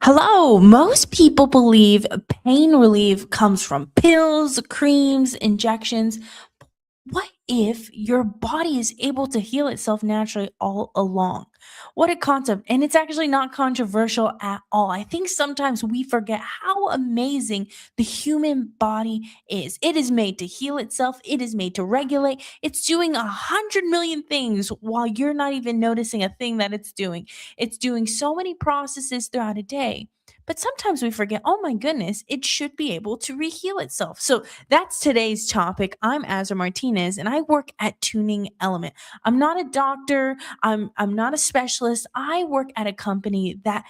Hello. Most people believe pain relief comes from pills, creams, injections. What if your body is able to heal itself naturally all along? What a concept. And it's actually not controversial at all. I think sometimes we forget how amazing the human body is. It is made to heal itself, it is made to regulate. It's doing 100 million things while you're not even noticing a thing that it's doing. It's doing so many processes throughout a day. But sometimes we forget, oh my goodness, it should be able to reheal itself. So that's today's topic. I'm Azra Martinez and I work at Tuning Element. I'm not a doctor, I'm not a specialist. I work at a company that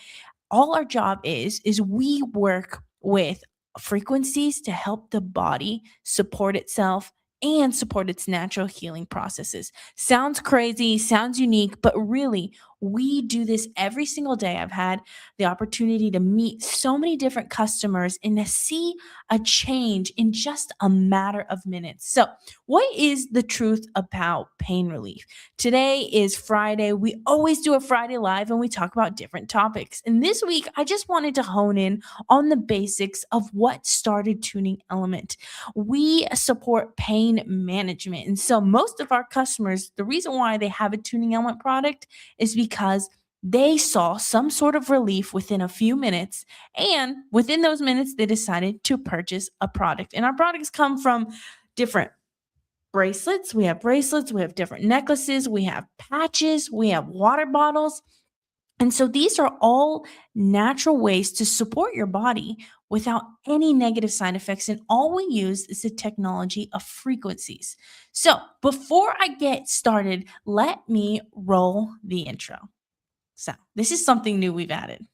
all our job is we work with frequencies to help the body support itself and support its natural healing processes. Sounds crazy, sounds unique, but really, we do this every single day. I've had the opportunity to meet so many different customers and to see a change in just a matter of minutes. So, what is the truth about pain relief? Today is Friday. We always do a Friday live and we talk about different topics. And this week, I just wanted to hone in on the basics of what started Tuning Element. We support pain management. And so, most of our customers, the reason why they have a Tuning Element product is because they saw some sort of relief within a few minutes. And within those minutes, they decided to purchase a product. And our products come from different bracelets. We have different necklaces, we have patches, we have water bottles. And so these are all natural ways to support your body without any negative side effects. And all we use is the technology of frequencies. So before I get started, let me roll the intro. So this is something new we've added.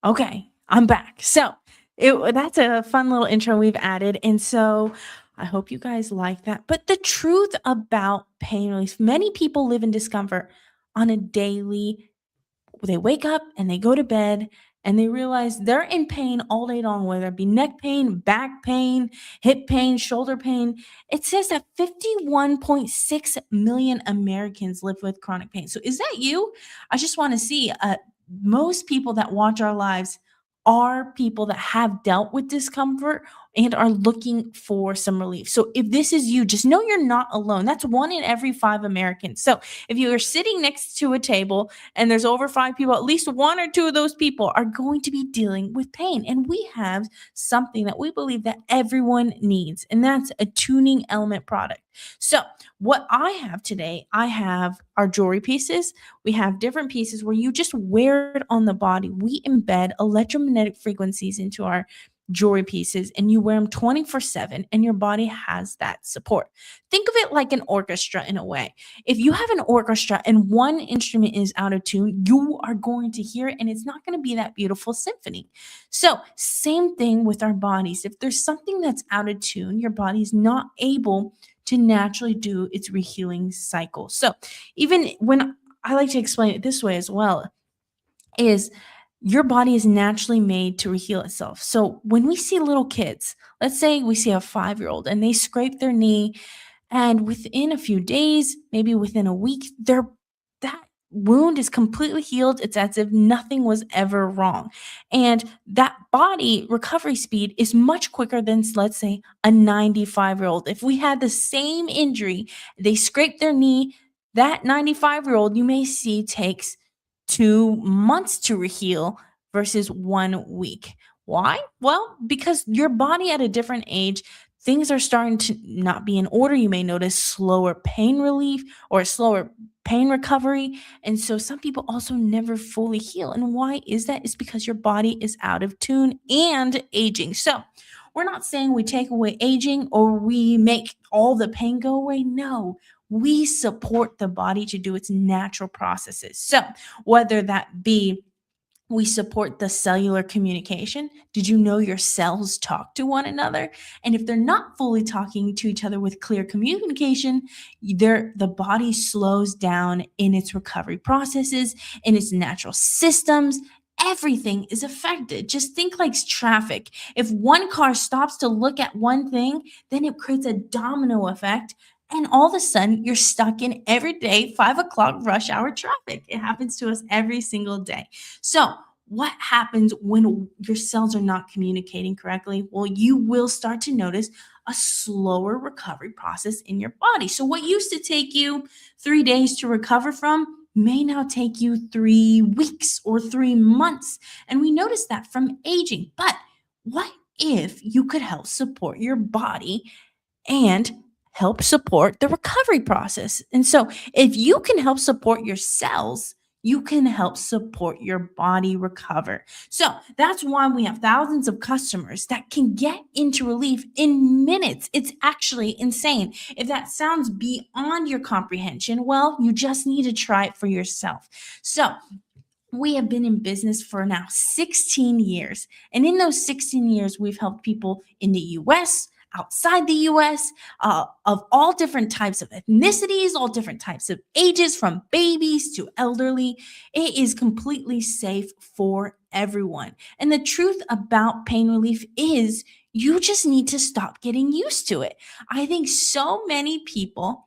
Okay, I'm back. So that's a fun little intro we've added. And so I hope you guys like that. But the truth about pain relief, many people live in discomfort on a daily. They wake up and they go to bed and they realize they're in pain all day long, whether it be neck pain, back pain, hip pain, shoulder pain. It says that 51.6 million Americans live with chronic pain. So is that you? I just want to see most people that watch our lives are people that have dealt with discomfort and are looking for some relief. So if this is you, just know you're not alone. That's one in every five Americans. So if you are sitting next to a table and there's over five people, at least one or two of those people are going to be dealing with pain. And we have something that we believe that everyone needs, and that's a tuning element product. So what I have today, I have our jewelry pieces. We have different pieces where you just wear it on the body. We embed electromagnetic frequencies into our jewelry pieces and you wear them 24/7 and your body has that support. Think of it like an orchestra in a way. If you have an orchestra and one instrument is out of tune, you are going to hear it and it's not going to be that beautiful symphony. So, same thing with our bodies. If there's something that's out of tune, your body's not able to naturally do its rehealing cycle. So, even when I like to explain it this way as well, is your body is naturally made to heal itself. So when we see little kids, let's say we see a 5-year-old and they scrape their knee and within a few days, maybe within a week, that wound is completely healed. It's as if nothing was ever wrong. And that body recovery speed is much quicker than, let's say, a 95-year-old. If we had the same injury, they scrape their knee, that 95-year-old you may see takes 2 months to heal versus 1 week. Why? Well, because your body at a different age, things are starting to not be in order. You may notice slower pain relief or slower pain recovery. And so some people also never fully heal. And why is that? It's because your body is out of tune and aging. So we're not saying we take away aging or we make all the pain go away. No, we support the body to do its natural processes. So whether that be We support the cellular communication. Did you know your cells talk to one another? And if they're not fully talking to each other with clear communication, the body slows down in its recovery processes, in its natural systems. Everything is affected. Just think like traffic. If one car stops to look at one thing, then it creates a domino effect. And all of a sudden, you're stuck in everyday 5 o'clock rush hour traffic. It happens to us every single day. So, what happens when your cells are not communicating correctly? Well, you will start to notice a slower recovery process in your body. So, what used to take you 3 days to recover from may now take you 3 weeks or 3 months. And we notice that from aging. But what if you could help support your body and help support the recovery process? And so, if you can help support your cells, you can help support your body recover. So, that's why we have thousands of customers that can get into relief in minutes. It's actually insane. If that sounds beyond your comprehension, well, you just need to try it for yourself. So, we have been in business for now 16 years. And in those 16 years, we've helped people in the US, outside the US, of all different types of ethnicities, all different types of ages, from babies to elderly. It is completely safe for everyone. And the truth about pain relief is you just need to stop getting used to it. I think so many people,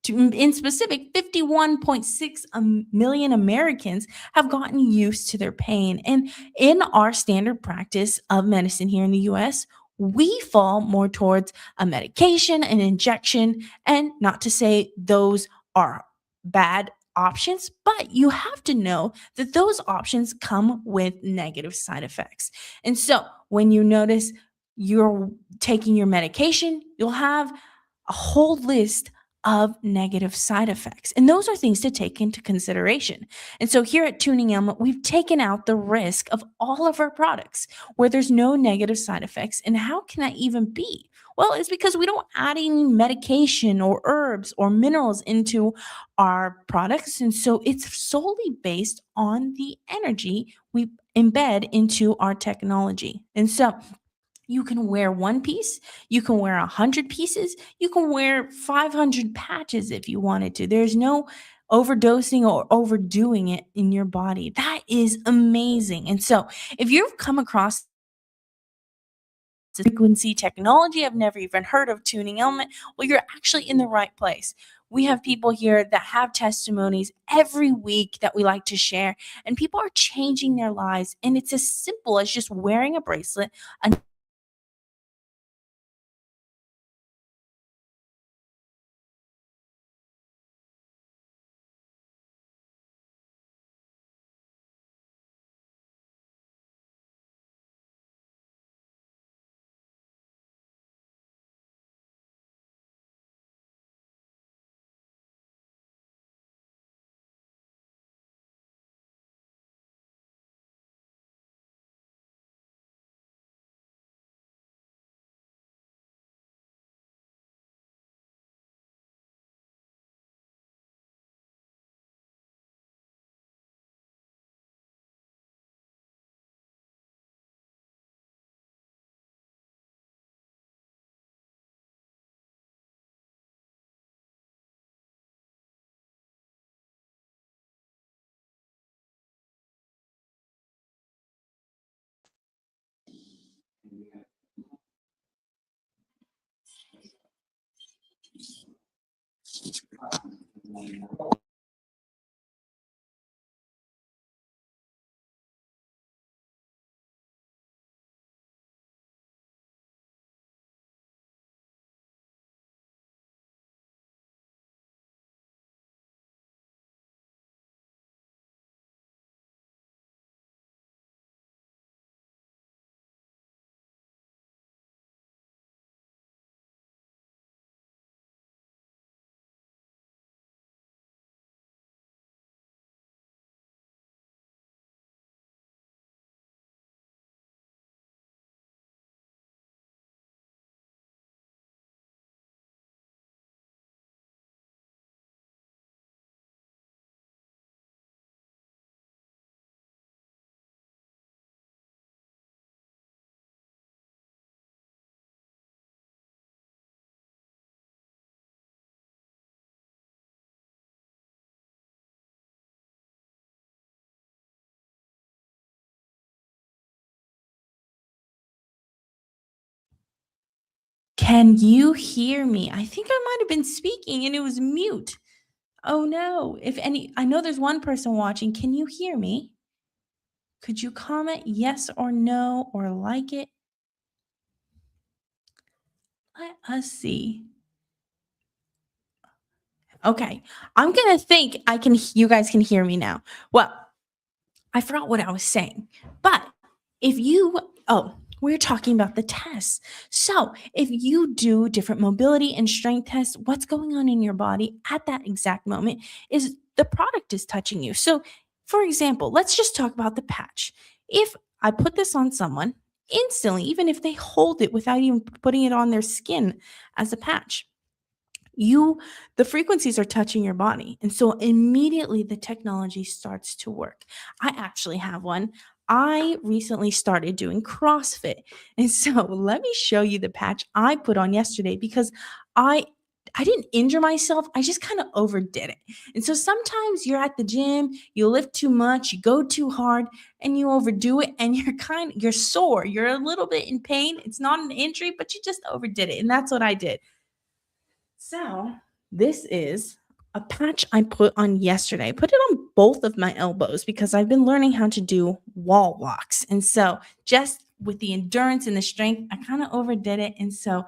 in specific, 51.6 million Americans have gotten used to their pain. And in our standard practice of medicine here in the US, we fall more towards a medication, an injection, and not to say those are bad options, but you have to know that those options come with negative side effects. And so when you notice you're taking your medication, you'll have a whole list of negative side effects. And those are things to take into consideration. And so here at Tuning Elm, we've taken out the risk of all of our products where there's no negative side effects. And how can that even be? Well, it's because we don't add any medication or herbs or minerals into our products. And so it's solely based on the energy we embed into our technology. And so you can wear one piece, you can wear 100 pieces, you can wear 500 patches if you wanted to. There's no overdosing or overdoing it in your body. That is amazing. And so, if you've come across frequency technology, I've never even heard of tuning element, well, you're actually in the right place. We have people here that have testimonies every week that we like to share, and people are changing their lives. And it's as simple as just wearing a bracelet, a Can you hear me? I think I might have been speaking and it was mute. Oh no. If any, I know there's one person watching. Can you hear me? Could you comment yes or no or like it? Let us see. Okay. I'm going to think you guys can hear me now. Well, I forgot what I was saying. But if you, oh, we're talking about the tests. So if you do different mobility and strength tests, what's going on in your body at that exact moment is the product is touching you. So, for example, let's just talk about the patch. If I put this on someone instantly, even if they hold it without even putting it on their skin as a patch, you the frequencies are touching your body, and so immediately the technology starts to work. I actually have one. I recently started doing CrossFit, and so let me show you the patch I put on yesterday because i I didn't injure myself, I just kind of overdid it. And so sometimes you're at the gym, you lift too much, you go too hard, and you overdo it, and you're sore, you're a little bit in pain. It's not an injury, but you just overdid it, and that's what I did. So, this is a patch I put on yesterday. I put it on both of my elbows because I've been learning how to do wall walks. And so, just with the endurance and the strength, I kind of overdid it. And so,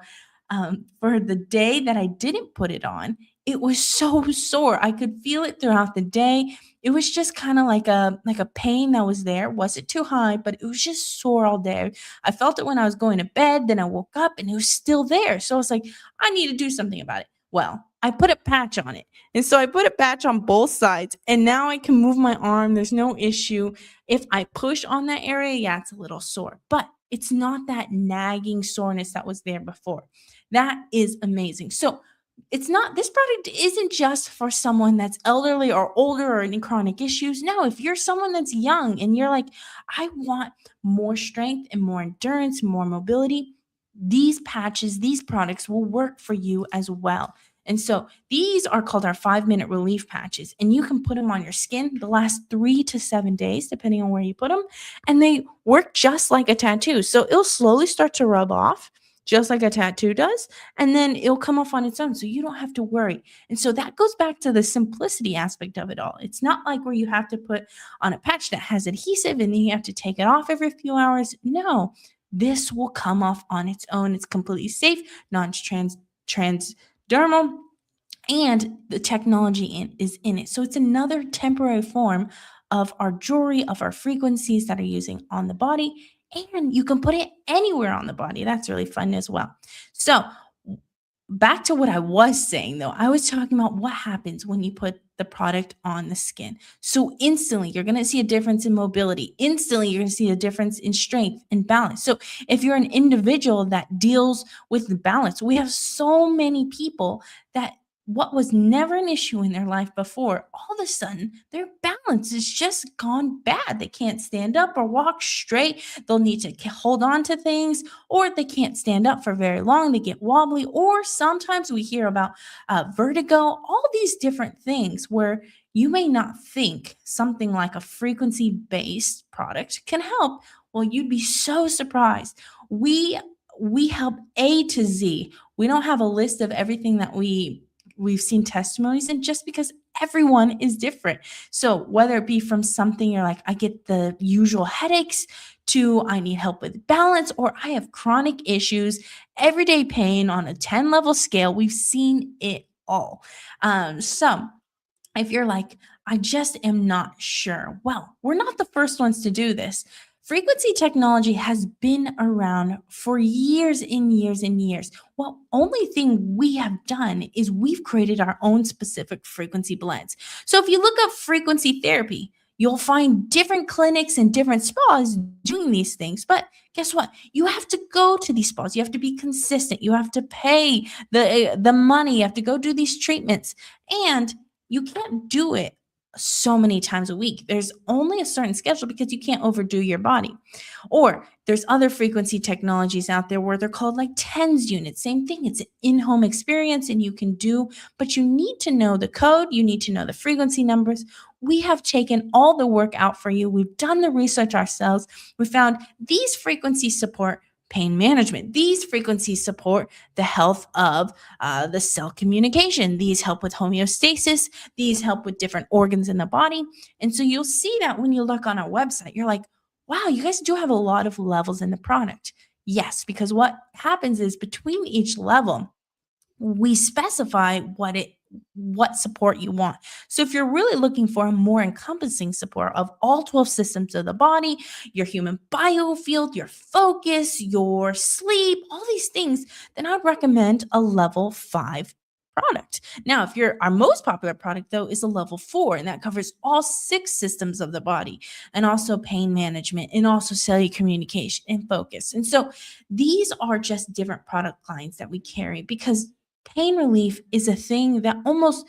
for the day that I didn't put it on, it was so sore. I could feel it throughout the day. It was just kind of like a pain that was there. Wasn't too high, but it was just sore all day. I felt it when I was going to bed. Then I woke up and it was still there. So I was like, I need to do something about it. Well, I put a patch on it. And so I put a patch on both sides, and now I can move my arm. There's no issue. If I push on that area, yeah, it's a little sore, but it's not that nagging soreness that was there before. That is amazing. So this product isn't just for someone that's elderly or older or in chronic issues. No, if you're someone that's young and you're like, I want more strength and more endurance, more mobility, these patches, these products will work for you as well. And so these are called our 5-minute relief patches, and you can put them on your skin the last 3 to 7 days, depending on where you put them. And they work just like a tattoo. So it'll slowly start to rub off, just like a tattoo does, and then it'll come off on its own. So you don't have to worry. And so that goes back to the simplicity aspect of it all. It's not like where you have to put on a patch that has adhesive and then you have to take it off every few hours. No, this will come off on its own. It's completely safe, transdermal, and the technology is in it. So it's another temporary form of our jewelry, of our frequencies that are using on the body, and you can put it anywhere on the body. That's really fun as well. So back to what I was saying though, I was talking about what happens when you put the product on the skin. So instantly you're going to see a difference in mobility. Instantly you're going to see a difference in strength and balance. So if you're an individual that deals with the balance, we have so many people that what was never an issue in their life before, all of a sudden their balance is just gone bad. They can't stand up or walk straight. They'll need to hold on to things, or they can't stand up for very long. They get wobbly, or sometimes we hear about vertigo, all these different things where you may not think something like a frequency based product can help. Well, you'd be so surprised. We help A to Z. We don't have a list of everything that we've seen testimonies, and just because everyone is different. So whether it be from something you're like, I get the usual headaches, to I need help with balance, or I have chronic issues, everyday pain on a 10-level scale, we've seen it all. So if you're like, I just am not sure, well, we're not the first ones to do this. Frequency technology has been around for years and years and years. Well, only thing we have done is we've created our own specific frequency blends. So if you look up frequency therapy, you'll find different clinics and different spas doing these things. But guess what? You have to go to these spas. You have to be consistent. You have to pay the money. You have to go do these treatments. And you can't do it so many times a week. There's only a certain schedule because you can't overdo your body. Or there's other frequency technologies out there where they're called like TENS units. Same thing. It's an in-home experience and you can do, but you need to know the code. You need to know the frequency numbers. We have taken all the work out for you. We've done the research ourselves. We found these frequencies support pain management. These frequencies support the health of the cell communication. These help with homeostasis. These help with different organs in the body. And so you'll see that when you look on our website, you're like, wow, you guys do have a lot of levels in the product. Yes, because what happens is between each level, we specify what support you want. So if you're really looking for a more encompassing support of all 12 systems of the body, your human biofield, your focus, your sleep, all these things, then I'd recommend a level 5 product. Now, if you're our most popular product though is a level 4, and that covers all 6 systems of the body, and also pain management, and also cellular communication and focus. And so these are just different product lines that we carry because pain relief is a thing that almost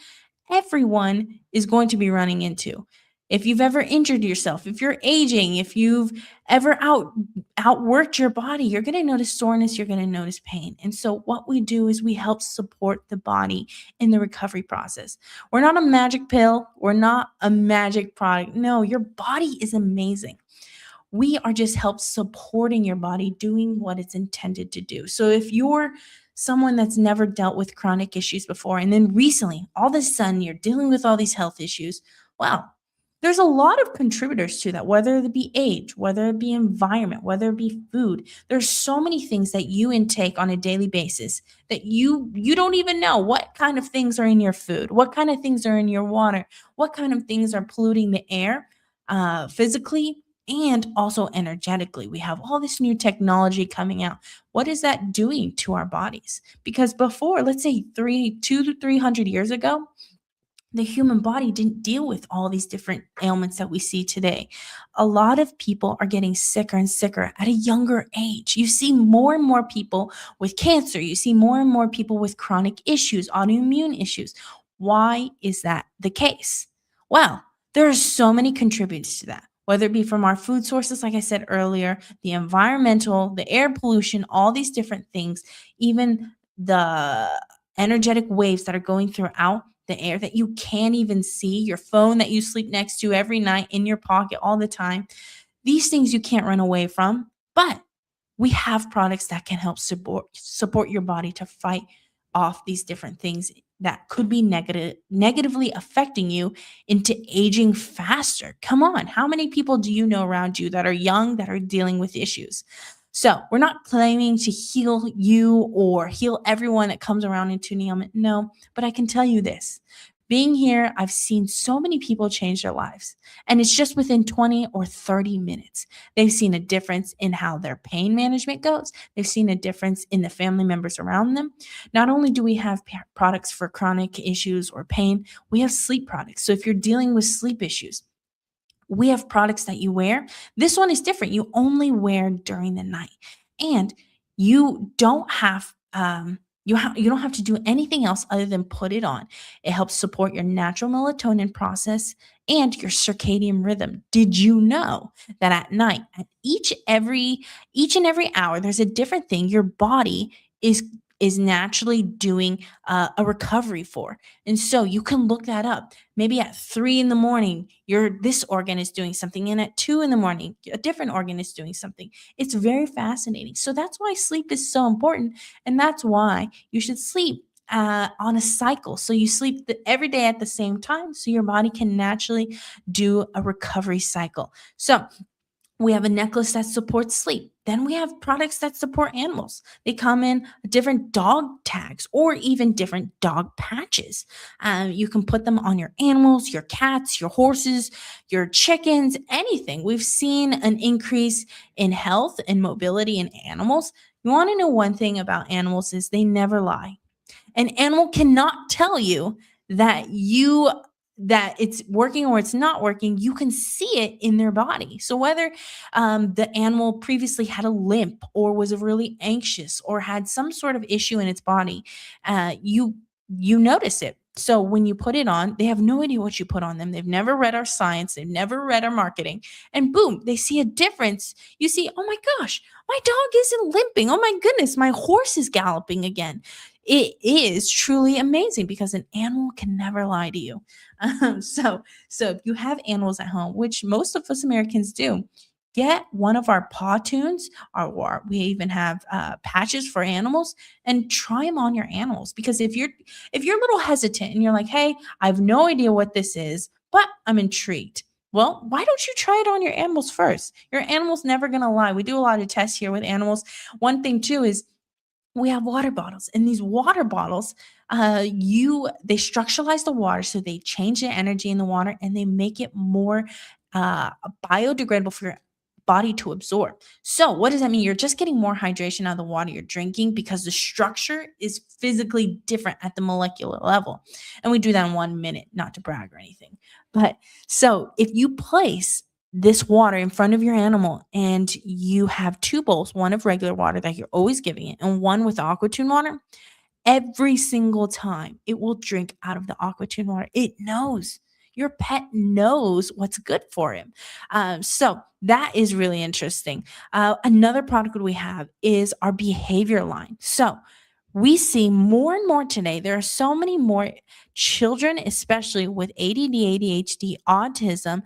everyone is going to be running into. If you've ever injured yourself, if you're aging, if you've ever outworked your body, you're going to notice soreness, you're going to notice pain. And so what we do is we help support the body in the recovery process. We're not a magic pill, we're not a magic product. No, your body is amazing. We are just help supporting your body doing what it's intended to do. So if you're someone that's never dealt with chronic issues before, and then recently, all of a sudden, you're dealing with all these health issues, well, there's a lot of contributors to that, whether it be age, whether it be environment, whether it be food. There's so many things that you intake on a daily basis that you don't even know what kind of things are in your food, what kind of things are in your water, what kind of things are polluting the air physically and also energetically. We have all this new technology coming out. What is that doing to our bodies? Because before, let's say 2 to 300 years ago, the human body didn't deal with all these different ailments that we see today. A lot of people are getting sicker and sicker at a younger age. You see more and more people with cancer. You see more and more people with chronic issues, autoimmune issues. Why is that the case? Well, there are so many contributors to that, whether it be from our food sources, like I said earlier, the environmental, the air pollution, all these different things, even the energetic waves that are going throughout the air that you can't even see, your phone that you sleep next to every night in your pocket all the time. These things you can't run away from, but we have products that can help support your body to fight off these different things that could be negatively affecting you into aging faster. Come on, how many people do you know around you that are young that are dealing with issues? So we're not claiming to heal you or heal everyone that comes around into an ailment. No, but I can tell you this. Being here, I've seen so many people change their lives, and it's just within 20 or 30 minutes. They've seen a difference in how their pain management goes. They've seen a difference in the family members around them. Not only do we have products for chronic issues or pain, we have sleep products. So if you're dealing with sleep issues, we have products that you wear. This one is different. You only wear during the night. And you don't have you don't have to do anything else other than put it on. It helps support your natural melatonin process and your circadian rhythm. Did you know that at night, at each and every hour, there's a different thing your body is naturally doing a recovery for. And so you can look that up. Maybe at 3 in the morning, this organ is doing something, and at 2 in the morning, a different organ is doing something. It's very fascinating. So that's why sleep is so important, and that's why you should sleep on a cycle. So you sleep every day at the same time, so your body can naturally do a recovery cycle. So we have a necklace that supports sleep. Then we have products that support animals. They come in different dog tags or even different dog patches. You can put them on your animals, your cats, your horses, your chickens, anything. We've seen an increase in health and mobility in animals. You want to know one thing about animals is they never lie. An animal cannot tell you that it's working or it's not working. You can see it in their body. So whether the animal previously had a limp or was really anxious or had some sort of issue in its body, you notice it. So when you put it on, they have no idea what you put on them. They've never read our science. They've never read our marketing. And boom, they see a difference. You see, oh my gosh, my dog isn't limping. Oh my goodness, my horse is galloping again. It is truly amazing because an animal can never lie to you. So if you have animals at home, which most of us Americans do, get one of our paw tunes, or we even have patches for animals, and try them on your animals. Because if you're a little hesitant and you're like, hey, I have no idea what this is, but I'm intrigued. Well, why don't you try it on your animals first? Your animal's never going to lie. We do a lot of tests here with animals. One thing too is we have water bottles, and these water bottles, you they structuralize the water, so they change the energy in the water and they make it more uh, biodegradable for your body to absorb. So what does that mean? You're just getting more hydration out of the water you're drinking because the structure is physically different at the molecular level. And we do that in 1 minute, not to brag or anything. But so if you place this water in front of your animal and you have two bowls, one of regular water that you're always giving it and one with aquatune water, every single time it will drink out of the aquatune water. It knows. Your pet knows what's good for him. So that is really interesting. Another product we have is our behavior line. So we see more and more today. There are so many more children, especially with ADD, ADHD, autism.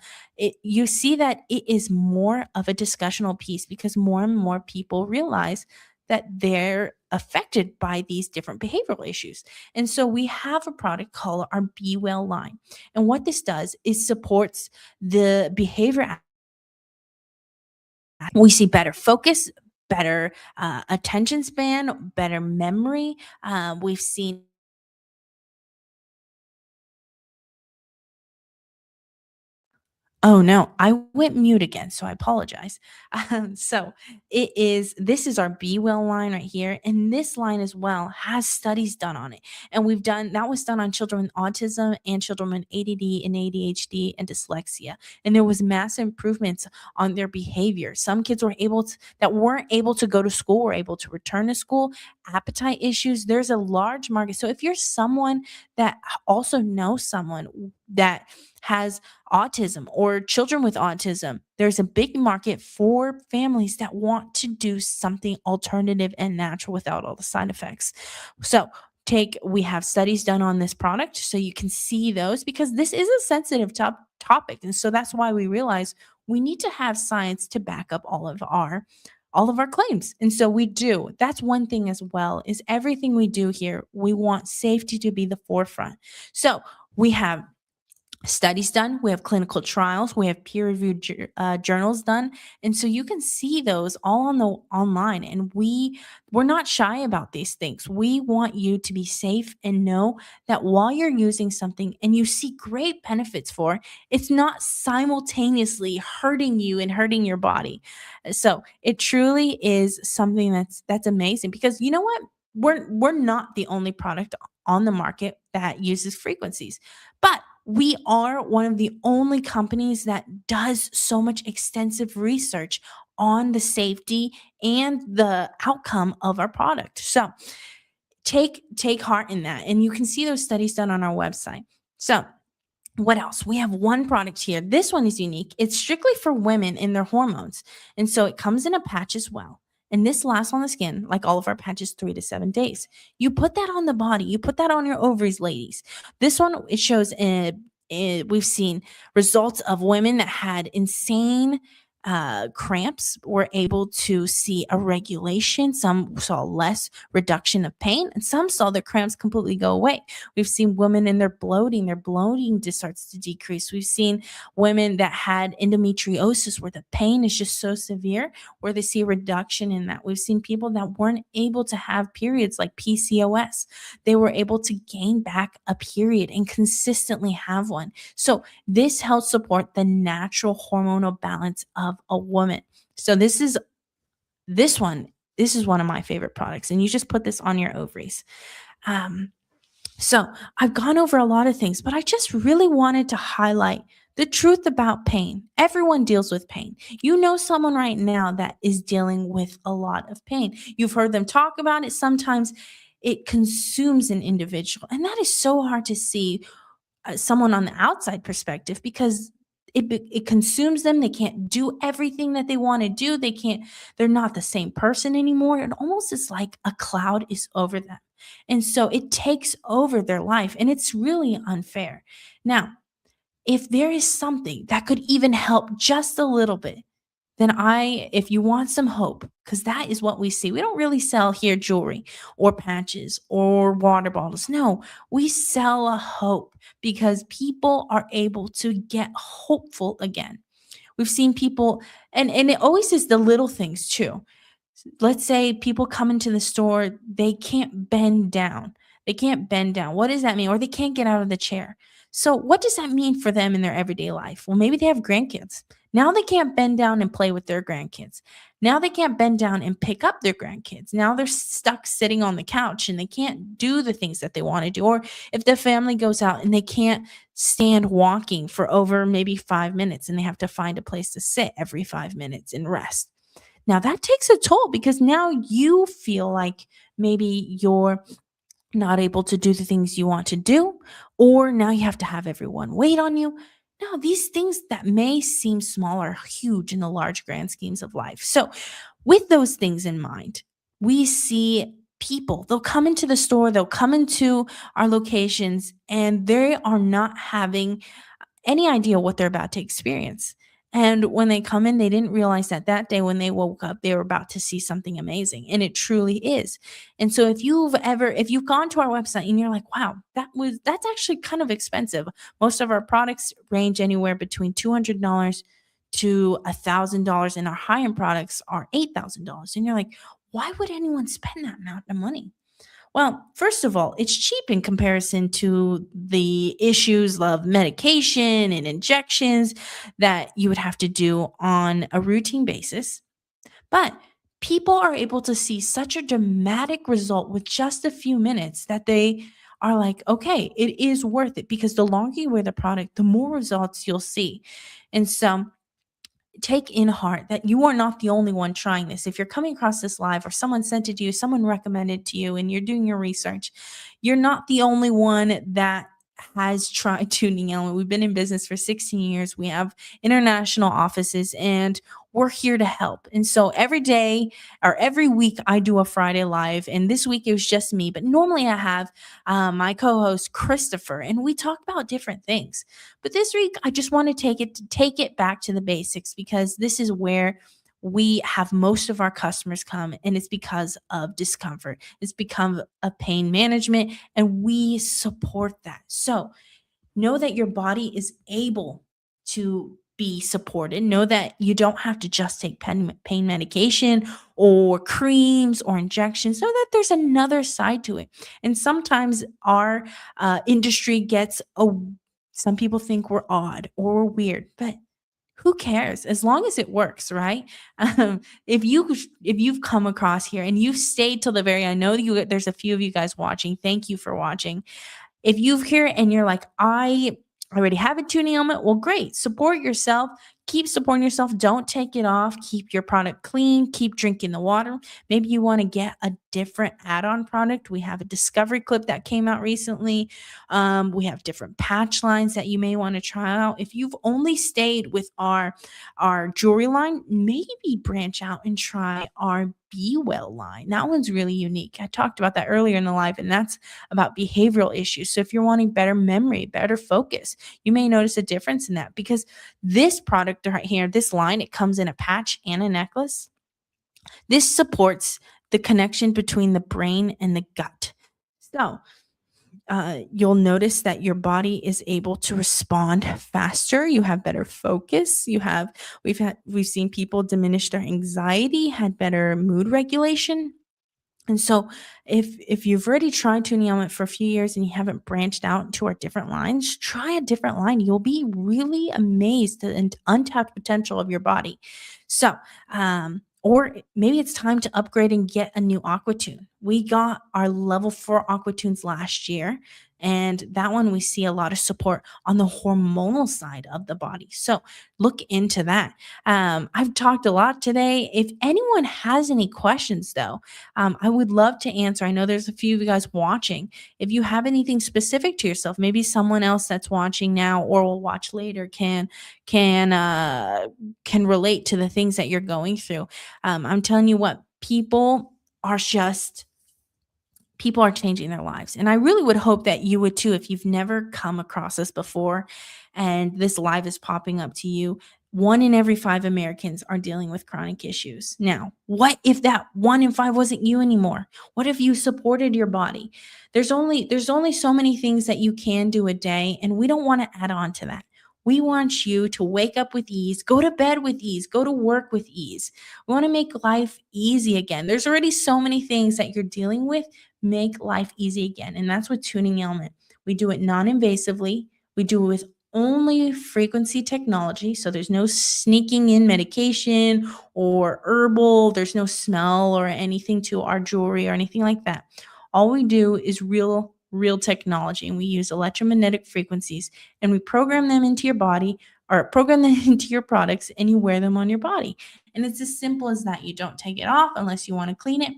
You see that it is more of a discussional piece because more and more people realize that they're affected by these different behavioral issues. And so we have a product called our Be Well line. And what this does is supports the behavior. We see better focus, better attention span, better memory. We've seen. Oh, no, I went mute again, so I apologize. So this is our Be Well line right here, and this line as well has studies done on it. And that was done on children with autism and children with ADD and ADHD and dyslexia. And there was massive improvements on their behavior. Some kids that weren't able to go to school were able to return to school. Appetite issues, there's a large market. So if you're someone that also knows someone that has autism or children with autism, there's a big market for families that want to do something alternative and natural without all the side effects. So, we have studies done on this product so you can see those because this is a sensitive topic. And so that's why we realize we need to have science to back up all of our claims. And so we do. That's one thing as well is everything we do here, we want safety to be the forefront. So, we have studies done, we have clinical trials, we have peer reviewed journals done, and so you can see those all on the online. And we're not shy about these things. We want you to be safe and know that while you're using something and you see great benefits for, it's not simultaneously hurting you and hurting your body. So it truly is something that's amazing because you know what, we're not the only product on the market that uses frequencies, but we are one of the only companies that does so much extensive research on the safety and the outcome of our product. So take heart in that, and you can see those studies done on our website. So what else? We have one product here. This one is unique. It's strictly for women in their hormones. And so it comes in a patch as well. And this lasts on the skin, like all of our patches, 3 to 7 days. You put that on the body. You put that on your ovaries, ladies. This one, it shows, we've seen results of women that had insane cramps were able to see a regulation. Some saw less reduction of pain, and some saw their cramps completely go away. We've seen women in their bloating just starts to decrease. We've seen women that had endometriosis where the pain is just so severe, where they see a reduction in that. We've seen people that weren't able to have periods like PCOS. They were able to gain back a period and consistently have one. So this helps support the natural hormonal balance of a woman. So this one, this is one of my favorite products, and you just put this on your ovaries. Um, so I've gone over a lot of things, but I just really wanted to highlight the truth about pain. Everyone deals with pain. You know someone right now that is dealing with a lot of pain. You've heard them talk about it. Sometimes it consumes an individual, and that is so hard to see someone on the outside perspective because it consumes them. They can't do everything that they want to do. They're not the same person anymore. It almost is like a cloud is over them. And so it takes over their life, and it's really unfair. Now, if there is something that could even help just a little bit, then if you want some hope, because that is what we see. We don't really sell here jewelry or patches or water bottles. No, we sell a hope because people are able to get hopeful again. We've seen people, and it always is the little things too. Let's say people come into the store, they can't bend down. They can't bend down. What does that mean? Or they can't get out of the chair. So, what does that mean for them in their everyday life? Well, maybe they have grandkids. Now they can't bend down and play with their grandkids. Now they can't bend down and pick up their grandkids. Now they're stuck sitting on the couch and they can't do the things that they want to do. Or if the family goes out and they can't stand walking for over maybe 5 minutes and they have to find a place to sit every 5 minutes and rest. Now that takes a toll because now you feel like maybe you're not able to do the things you want to do, or now you have to have everyone wait on you. No, these things that may seem small are huge in the large grand schemes of life. So, with those things in mind, we see people, they'll come into the store, they'll come into our locations, and they are not having any idea what they're about to experience. And when they come in, they didn't realize that that day when they woke up, they were about to see something amazing. And it truly is. And so if you've gone to our website and you're like, wow, that's actually kind of expensive. Most of our products range anywhere between $200 to $1,000. And our high end products are $8,000. And you're like, why would anyone spend that amount of money? Well, first of all, it's cheap in comparison to the issues of medication and injections that you would have to do on a routine basis. But people are able to see such a dramatic result with just a few minutes that they are like, okay, it is worth it because the longer you wear the product, the more results you'll see. And so, take in heart that you are not the only one trying this. If you're coming across this live or someone sent it to you, someone recommended to you, and you're doing your research, you're not the only one that has tried tuning out. We've been in business for 16 years. We have international offices and we're here to help. And so every day or every week, I do a Friday live. And this week it was just me, but normally I have my co host, Christopher, and we talk about different things. But this week, I just want to take it back to the basics because this is where we have most of our customers come, and it's because of discomfort. It's become a pain management, and we support that. So know that your body is able to be supported. Know that you don't have to just take pain medication or creams or injections. Know that there's another side to it. And sometimes our industry gets a some people think we're odd or we're weird, but who cares as long as it works, right? If you've come across here and you've stayed till the very, I know there's a few of you guys watching. Thank you for watching. If you've here and you're like, I already have a tuning element, well, great. Support yourself. Keep supporting yourself. Don't take it off. Keep your product clean. Keep drinking the water. Maybe you want to get a different add on product. We have a discovery clip that came out recently. We have different patch lines that you may want to try out. If you've only stayed with our jewelry line, maybe branch out and try our Be Well line. That one's really unique. I talked about that earlier in the live, and that's about behavioral issues. So if you're wanting better memory, better focus, you may notice a difference in that because this product right here, this line, it comes in a patch and a necklace. This supports the connection between the brain and the gut. So you'll notice that your body is able to respond faster. You have better focus. We've seen people diminish their anxiety, had better mood regulation. And so if you've already tried tuning element for a few years and you haven't branched out into our different lines, try a different line. You'll be really amazed at the untapped potential of your body. So, or maybe it's time to upgrade and get a new Aquatune. We got our level 4 Aquatunes last year, and that one we see a lot of support on the hormonal side of the body. So look into that. I've talked a lot today. If anyone has any questions, though, I would love to answer. I know there's a few of you guys watching. If you have anything specific to yourself, maybe someone else that's watching now or will watch later can relate to the things that you're going through. I'm telling you what, are just people are changing their lives. And I really would hope that you would too if you've never come across this before and this live is popping up to you. 1 in every 5 Americans are dealing with chronic issues. Now, what if that 1 in 5 wasn't you anymore? What if you supported your body? There's only so many things that you can do a day, and we don't wanna add on to that. We want you to wake up with ease, go to bed with ease, go to work with ease. We wanna make life easy again. There's already so many things that you're dealing with. Make life easy again, and that's with Tuning Element. We do it non-invasively. We do it with only frequency technology. So there's no sneaking in medication or herbal, there's no smell or anything to our jewelry or anything like that. All we do is real technology, and we use electromagnetic frequencies, and we program them into your body or program them into your products, and you wear them on your body. And it's as simple as that. You don't take it off unless you want to clean it.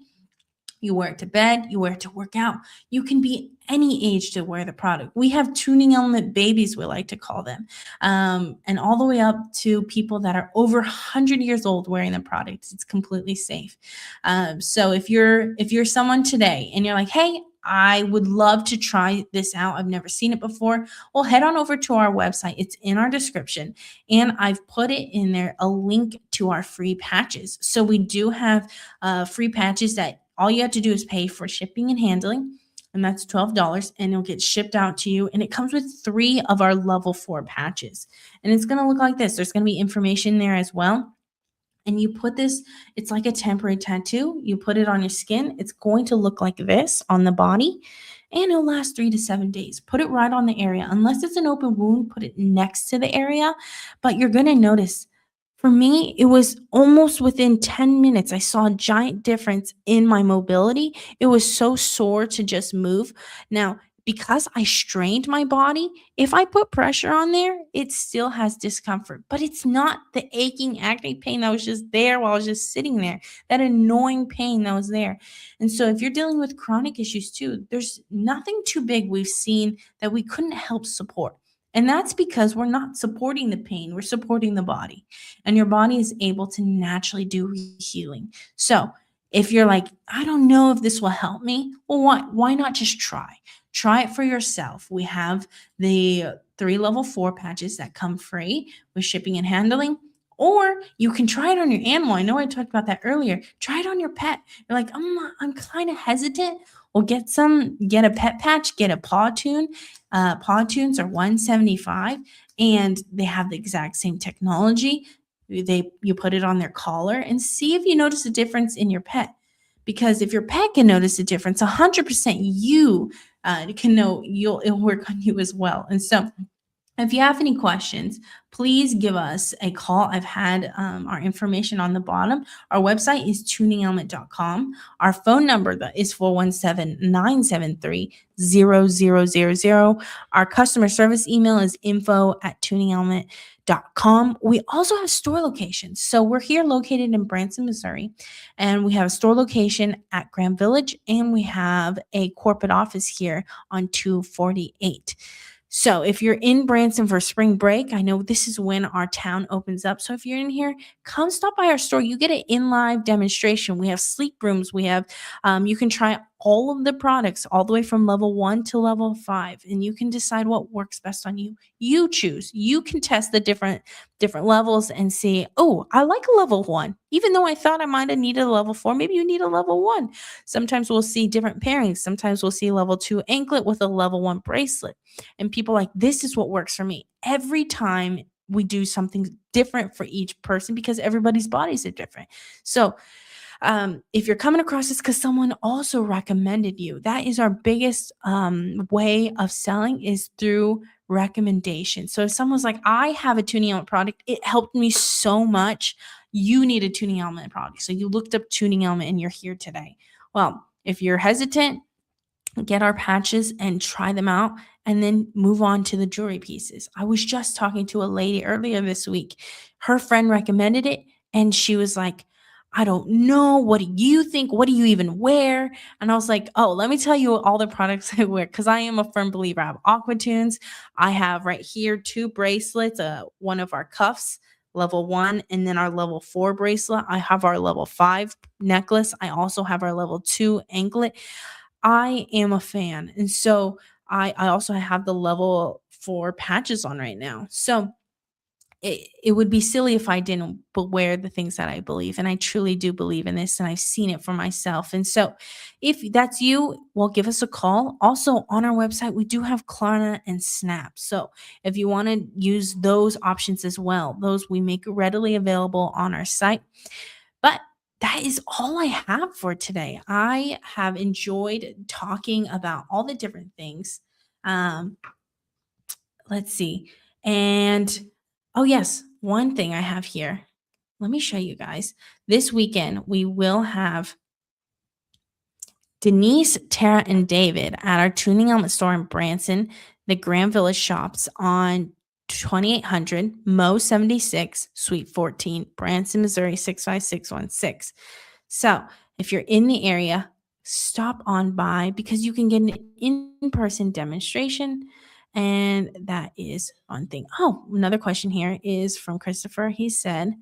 You wear it to bed, you wear it to work out. You can be any age to wear the product. We have tuning element babies, we like to call them, and all the way up to people that are over 100 years old wearing the product. It's completely safe. So if you're someone today and you're like, hey, I would love to try this out. I've never seen it before. Well, head on over to our website. It's in our description. And I've put it in there a link to our free patches. So we do have free patches that all you have to do is pay for shipping and handling, and that's $12, and it'll get shipped out to you. And it comes with 3 of our level 4 patches. And it's going to look like this. There's going to be information there as well. And you put this, it's like a temporary tattoo. You put it on your skin. It's going to look like this on the body, and it'll last 3 to 7 days. Put it right on the area. Unless it's an open wound, put it next to the area. But you're going to notice, for me, it was almost within 10 minutes. I saw a giant difference in my mobility. It was so sore to just move. Now, because I strained my body, if I put pressure on there, it still has discomfort, but it's not the aching acne pain that was just there while I was just sitting there, that annoying pain that was there. And so, if you're dealing with chronic issues too, there's nothing too big we've seen that we couldn't help support. And that's because we're not supporting the pain, we're supporting the body. And your body is able to naturally do healing. So, if you're like, I don't know if this will help me, well, why not just try? Try it for yourself. We have the 3 level 4 patches that come free with shipping and handling. Or you can try it on your animal. I know I talked about that earlier. Try it on your pet. You're like, I'm kind of hesitant. Well, get a pet patch, get a paw tune. Paw tunes are 175, and they have the exact same technology. You put it on their collar and see if you notice a difference in your pet. Because if your pet can notice a difference, 100% you can know it'll work on you as well. And so, if you have any questions, please give us a call. I've had our information on the bottom. Our website is tuningelement.com. Our phone number is 417-973-0000. Our customer service email is info@tuningelement.com. We also have store locations. So we're here located in Branson, Missouri, and we have a store location at Grand Village, and we have a corporate office here on 248. So if you're in Branson for spring break, I know this is when our town opens up. So if you're in here, come stop by our store. You get an in-live demonstration. We have sleep rooms. We have, you can try all of the products all the way from level 1 to level 5, and you can decide what works best on you. You choose. You can test the different levels and see, oh, I like a level 1. Even though I thought I might have needed a level 4, maybe you need a level 1. Sometimes we'll see different pairings. Sometimes we'll see level 2 anklet with a level 1 bracelet. And people like, this is what works for me. Every time we do something different for each person because everybody's bodies are different. So if you're coming across this because someone also recommended you, that is our biggest way of selling, is through recommendation. So if someone's like, I have a tuning element product, it helped me so much, you need a tuning element product. So you looked up tuning element and you're here today. Well, if you're hesitant, get our patches and try them out, and then move on to the jewelry pieces. I was just talking to a lady earlier this week. Her friend recommended it, and she was like, I don't know. What do you think? What do you even wear? And I was like, oh, let me tell you all the products I wear, because I am a firm believer. I have aqua tunes. I have right here 2 bracelets, one of our cuffs, level 1, and then our level 4 bracelet. I have our level 5 necklace. I also have our level 2 anklet. I am a fan. And so I also have the level 4 patches on right now. So it would be silly if I didn't wear the things that I believe. And I truly do believe in this, and I've seen it for myself. And so, if that's you, well, give us a call. Also, on our website, we do have Klarna and Snap. So, if you want to use those options as well, those we make readily available on our site. But that is all I have for today. I have enjoyed talking about all the different things. Um, let's see. And oh, yes, one thing I have here. Let me show you guys. This weekend, we will have Denise, Tara, and David at our tuning element store in Branson, the Grand Village shops on 2800 Mo 76, Suite 14, Branson, Missouri 65616. So if you're in the area, stop on by because you can get an in-person demonstration. And that is one thing. Oh, another question here is from Christopher. He said,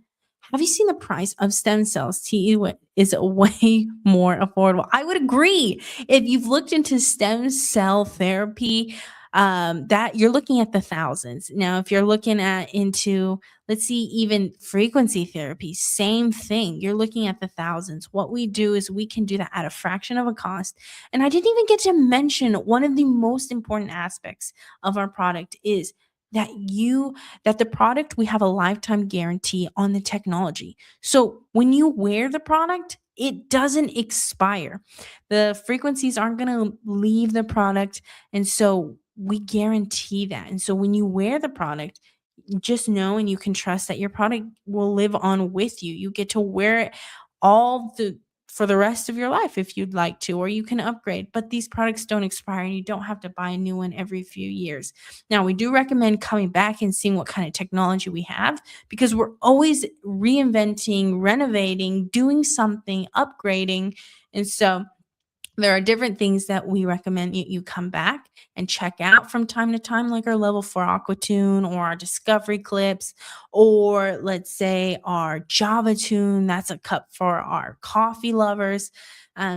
have you seen the price of stem cells? TE is way more affordable. I would agree. If you've looked into stem cell therapy, that you're looking at the thousands. Now, if you're looking at into, let's see, even frequency therapy, same thing. You're looking at the thousands. What we do is we can do that at a fraction of a cost. And I didn't even get to mention one of the most important aspects of our product is that the product, we have a lifetime guarantee on the technology. So when you wear the product, it doesn't expire. The frequencies aren't going to leave the product. And so we guarantee that. And so when you wear the product, just know and you can trust that your product will live on with you. You get to wear it all the for the rest of your life if you'd like to, or you can upgrade. But these products don't expire and you don't have to buy a new one every few years. Now, we do recommend coming back and seeing what kind of technology we have because we're always reinventing, renovating, doing something, upgrading. And so there are different things that we recommend you come back and check out from time to time, like our level 4 Aquatune or our Discovery clips, or let's say our Java Tune. That's a cup for our coffee lovers.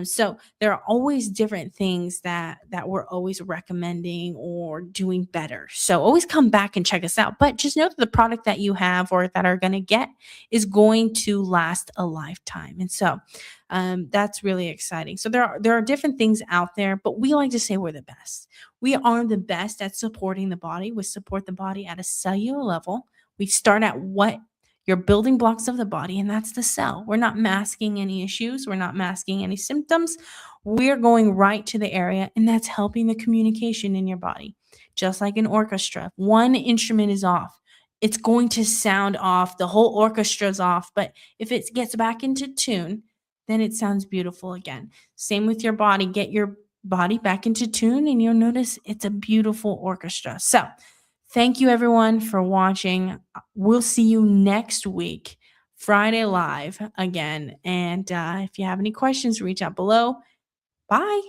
So there are always different things that we're always recommending or doing better. So always come back and check us out. But just know that the product that you have or that are going to get is going to last a lifetime. And so that's really exciting. So there are different things out there, but we like to say we're the best. We are the best at supporting the body. We support the body at a cellular level. We start at what your building blocks of the body, and that's the cell. We're not masking any issues. We're not masking any symptoms. We're going right to the area, and that's helping the communication in your body. Just like an orchestra, one instrument is off. It's going to sound off. The whole orchestra's off. But if it gets back into tune, then it sounds beautiful again. Same with your body. Get your body back into tune, and you'll notice it's a beautiful orchestra. So, thank you everyone for watching. We'll see you next week, Friday live again. And if you have any questions, reach out below. Bye.